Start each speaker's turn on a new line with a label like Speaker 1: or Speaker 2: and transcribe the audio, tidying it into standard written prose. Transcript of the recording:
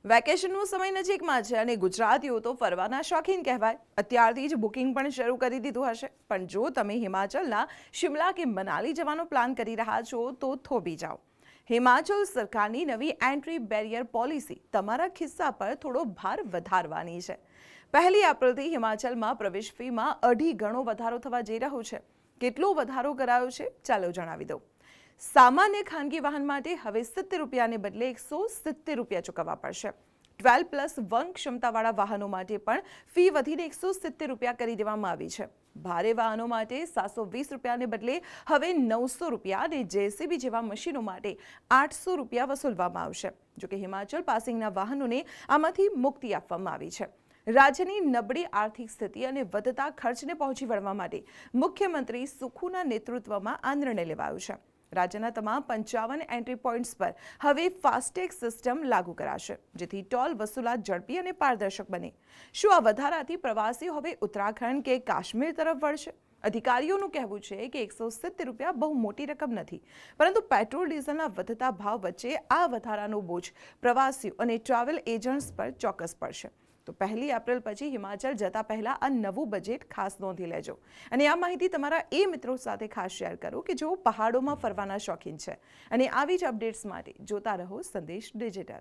Speaker 1: વેકેશનનો સમય નજીકમાં છે અને ગુજરાતીઓ તો ફરવાના શોખીન કહેવાય. અત્યારથી જ બુકિંગ પણ શરૂ કરી દીધું હશે. પણ જો તમે હિમાચલના શિમલા કે મનાલી જવાનો પ્લાન કરી રહ્યા છો તો થોભી જાઓ. હિમાચલ સરકારની નવી એન્ટ્રી બેરિયર પોલિસી તમારા ખિસ્સા પર થોડો ભાર વધારવાની છે. 1 એપ્રિલથી હિમાચલમાં પ્રવેશ ફીમાં 2.5 ગણો વધારો થવા જઈ રહ્યો છે. કેટલો વધારો કરાયો છે ચાલો જણાવી દઉં. સામાન્ય ખાનગી વાહન માટે હવે 70 રૂપિયાને બદલે 170 રૂપિયા ચૂકવવા પડશે. 12+1 ક્ષમતાવાળા વાહનો માટે પણ ફી વધીને 170 રૂપિયા કરી દેવામાં આવી છે. ભારે વાહનો માટે 720 રૂપિયાને બદલે હવે 900 રૂપિયા અને જેસીબી જેવા મશીનો માટે 800 રૂપિયા વસૂલવામાં આવશે. જોકે હિમાચલ પાસિંગના વાહનોને આમાંથી મુક્તિ આપવામાં આવી છે. રાજ્યની નબળી આર્થિક સ્થિતિ અને વધતા ખર્ચને પહોંચી વળવા માટે મુખ્યમંત્રી સુખુના નેતૃત્વમાં આ નિર્ણય લેવાયો છે. રાજ્યના તમામ 55 એન્ટ્રી પોઈન્ટ્સ પર હવે ફાસ્ટેગ સિસ્ટમ લાગુ કરાશે, જેથી ટોલ વસૂલાત ઝડપી અને પારદર્શક બને. શું આ વધારાથી પ્રવાસીઓ હવે ઉત્તરાખંડ કે કાશ્મીર તરફ વળશે? અધિકારીઓનું કહેવું છે કે 170 રૂપિયા બહુ મોટી રકમ નથી, પરંતુ પેટ્રોલ ડીઝલના વધતા ભાવ વચ્ચે આ વધારાનો બોજ પ્રવાસીઓ અને ટ્રાવેલ એજન્ટ્સ પર ચોક્કસ પડશે. તો 1 એપ્રિલ પછી હિમાચલ જતા પહેલા આ નવું બજેટ ખાસ નોંધી લેજો અને આ માહિતી તમારા એ મિત્રો સાથે ખાસ શેર કરો કે જેઓ પહાડોમાં ફરવાના શોખીન છે. અને આવી જ અપડેટ્સ માટે જોતા રહો સંદેશ ડિજિટલ.